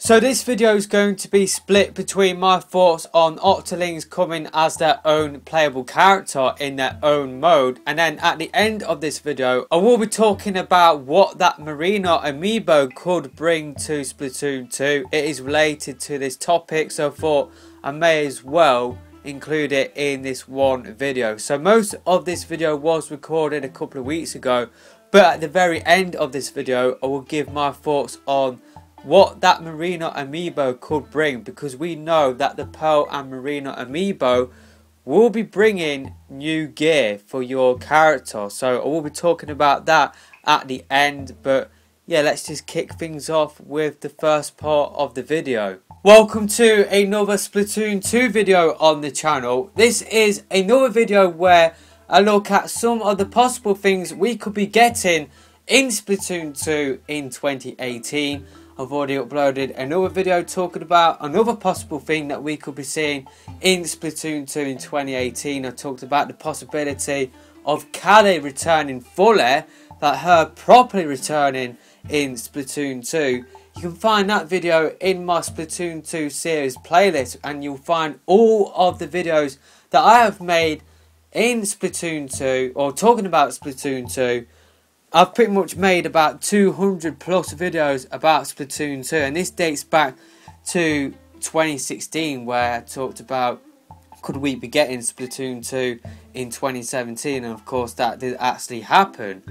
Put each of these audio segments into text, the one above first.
So this video is going to be split between my thoughts on Octolings coming as their own playable character in their own mode, and then at the end of this video I will be talking about what that Marina amiibo could bring to Splatoon 2. It is related to this topic, so I thought I may as well include it in this one video. So most of this video was recorded a couple of weeks ago, but at the very end of this video I will give my thoughts on what that Marina amiibo could bring, because we know that the Pearl and Marina amiibo will be bringing new gear for your character. So I will be talking about that at the end, but yeah, let's just kick things off with the first part of the video. Welcome to another Splatoon 2 video on the channel. This is another video where I look at some of the possible things we could be getting in Splatoon 2 in 2018. I've already uploaded another video talking about another possible thing that we could be seeing in Splatoon 2 in 2018. I talked about the possibility of Callie returning fully, that her properly returning in Splatoon 2. You can find that video in my Splatoon 2 series playlist, and you'll find all of the videos that I have made in Splatoon 2, or talking about Splatoon 2. I've pretty much made about 200 plus videos about Splatoon 2, and this dates back to 2016, where I talked about could we be getting Splatoon 2 in 2017, and of course that did actually happen.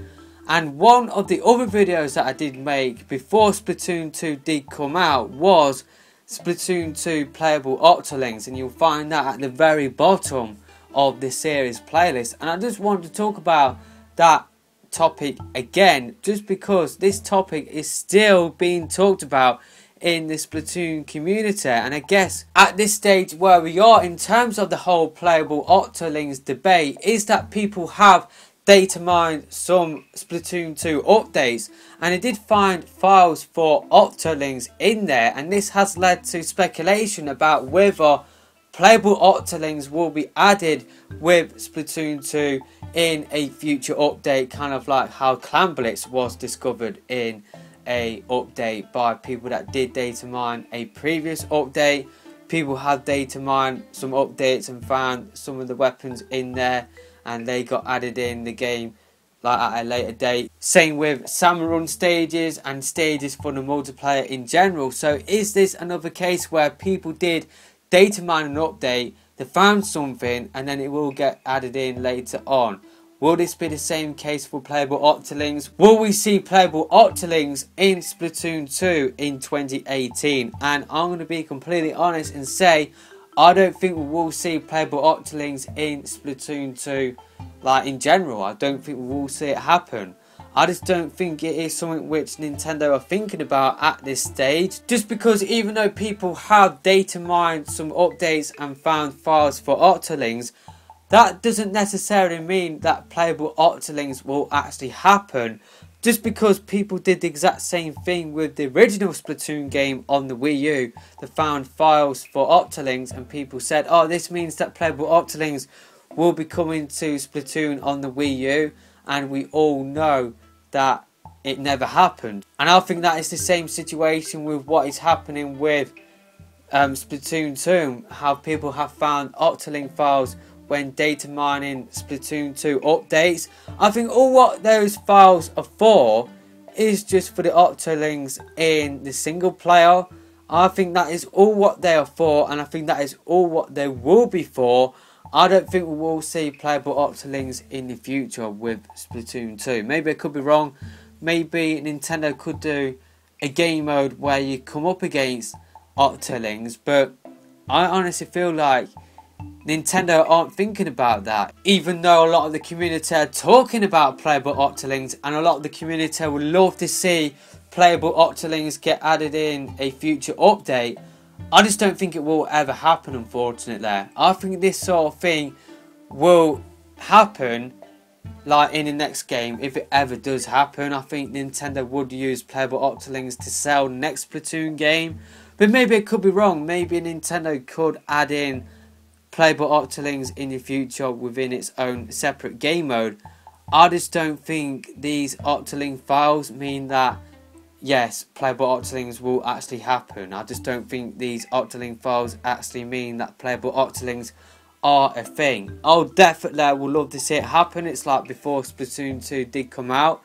And one of the other videos that I did make before Splatoon 2 did come out was Splatoon 2 Playable Octolings, and you'll find that at the very bottom of this series playlist. And I just wanted to talk about that topic again, just because this topic is still being talked about in the Splatoon community, and I guess at this stage where we are in terms of the whole Playable Octolings debate is that people have data mined some Splatoon 2 updates, and I did find files for Octolings in there, and this has led to speculation about whether Playable Octolings will be added with Splatoon 2 in a future update, kind of like how Clan Blitz was discovered in a update by people that did data mine a previous update. People have data mined some updates and found some of the weapons in there, and they got added in the game like at a later date. Same with salmon run stages and stages for the multiplayer in general. So is this another case where people did data mine an update, they found something, and then it will get added in later on? Will this be the same case for Playable Octolings? Will we see Playable Octolings in Splatoon 2 in 2018? And I'm going to be completely honest and say I don't think we will see Playable Octolings in Splatoon 2 like in general. I don't think we will see it happen. I just don't think it is something which Nintendo are thinking about at this stage. Just because even though people have data mined some updates and found files for Octolings, that doesn't necessarily mean that Playable Octolings will actually happen. Just because people did the exact same thing with the original Splatoon game on the Wii U. They found files for Octolings and people said, oh, this means that Playable Octolings will be coming to Splatoon on the Wii U. And we all know that it never happened. And I think that is the same situation with what is happening with Splatoon 2. How people have found Octoling files when data mining Splatoon 2 updates. I think all what those files are for is just for the Octolings in the single player. I think that is all what they are for, and I think that is all what they will be for. I don't think we will see Playable Octolings in the future with Splatoon 2. Maybe I could be wrong. Maybe Nintendo could do a game mode where you come up against Octolings, but I honestly feel like Nintendo aren't thinking about that. Even though a lot of the community are talking about Playable Octolings, and a lot of the community would love to see Playable Octolings get added in a future update, I just don't think it will ever happen, unfortunately. I think this sort of thing will happen like in the next game, if it ever does happen. I think Nintendo would use Playable Octolings to sell the next Splatoon game, but maybe it could be wrong. Maybe Nintendo could add in Playable Octolings in the future within its own separate game mode. I just don't think these Octoling files mean that yes, playable Octolings will actually happen. I just don't think these Octoling files actually mean that playable Octolings are a thing. Oh, definitely I would love to see it happen. It's like before Splatoon 2 did come out,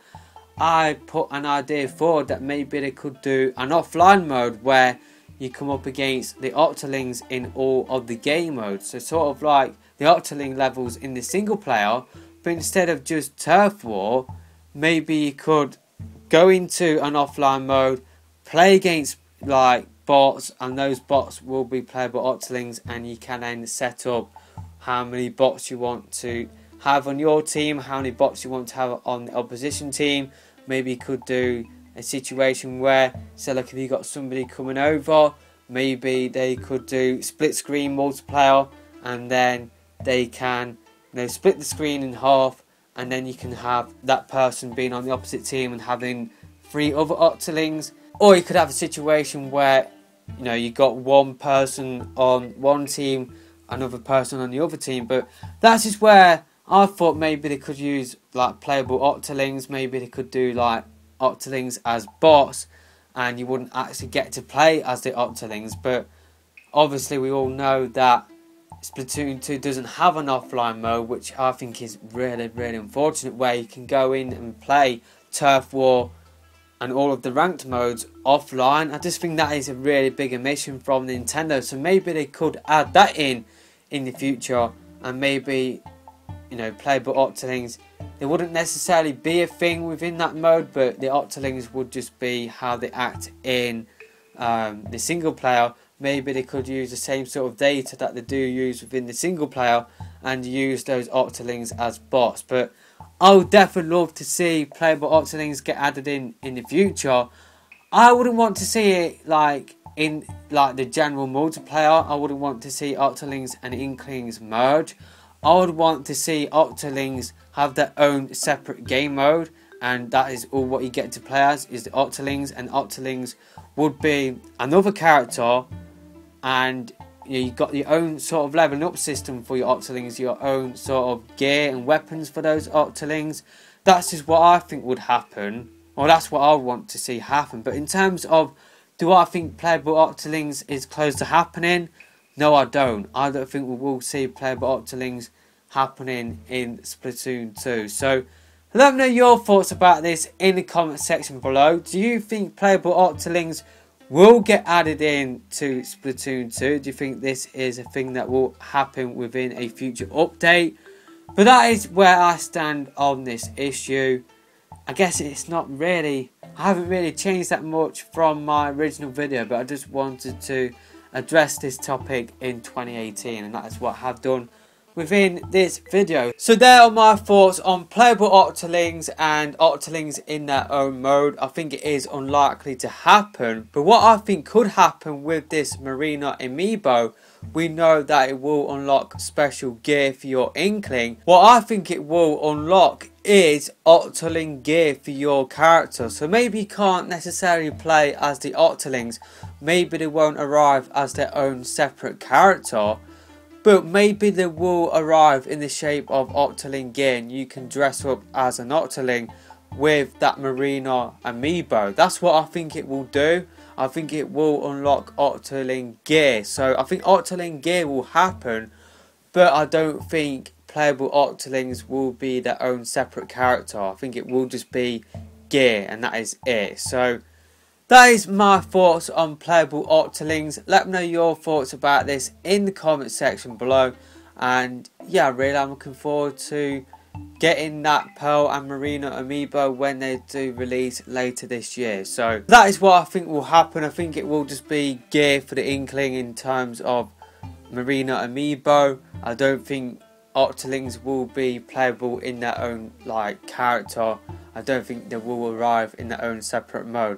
I put an idea forward that maybe they could do an offline mode where you come up against the Octolings in all of the game modes. So sort of like the Octoling levels in the single player, but instead of just turf war, maybe you could go into an offline mode, play against like bots, and those bots will be playable Octolings, and you can then set up how many bots you want to have on your team, how many bots you want to have on the opposition team. Maybe you could do a situation where, say like if you got somebody coming over, maybe they could do split screen multiplayer, and then they can, you know, split the screen in half, and then you can have that person being on the opposite team and having 3 other Octolings. Or you could have a situation where, you know, you got one person on one team, another person on the other team. But that's just where I thought maybe they could use like playable Octolings. Maybe they could do like Octolings as bots, and you wouldn't actually get to play as the Octolings. But obviously we all know that Splatoon 2 doesn't have an offline mode, which I think is really unfortunate, where you can go in and play Turf War and all of the ranked modes offline. I just think that is a really big omission from Nintendo. So maybe they could add that in the future, and maybe, you know, playable Octolings, there wouldn't necessarily be a thing within that mode, but the Octolings would just be how they act in the single player. Maybe they could use the same sort of data that they do use within the single player and use those Octolings as bots. But I would definitely love to see playable Octolings get added in the future. I wouldn't want to see it like in like the general multiplayer. I wouldn't want to see Octolings and Inklings merge. I would want to see Octolings have their own separate game mode, and that is all what you get to play as is the Octolings, and Octolings would be another character, and you got your own sort of leveling up system for your Octolings, your own sort of gear and weapons for those Octolings. That's just what I think would happen, or that's what I want to see happen. But in terms of, do I think playable Octolings is close to happening? No, I don't. I don't think we will see playable Octolings happening in Splatoon 2. So let me know your thoughts about this in the comment section below. Do you think playable Octolings will get added in to Splatoon 2? Do you think this is a thing that will happen within a future update? But that is where I stand on this issue. I guess it's not really, I haven't really changed that much from my original video, but I just wanted to address this topic in 2018, and that is what I have done within this video. So there are my thoughts on playable Octolings and Octolings in their own mode. I think it is unlikely to happen, but what I think could happen with this Marina amiibo, we know that it will unlock special gear for your Inkling. What I think it will unlock is Octoling gear for your character. So maybe you can't necessarily play as the Octolings, maybe they won't arrive as their own separate character, but maybe they will arrive in the shape of Octoling gear, and you can dress up as an Octoling with that Marina amiibo. That's what I think it will do. I think it will unlock Octoling gear. So I think Octoling gear will happen, but I don't think playable Octolings will be their own separate character. I think it will just be gear, and that is it. So that is my thoughts on playable Octolings. Let me know your thoughts about this in the comment section below. And yeah, really, I'm looking forward to getting that Pearl and Marina amiibo when they do release later this year. So that is what I think will happen. I think it will just be gear for the Inkling in terms of Marina amiibo. I don't think Octolings will be playable in their own like character. I don't think they will arrive in their own separate mode.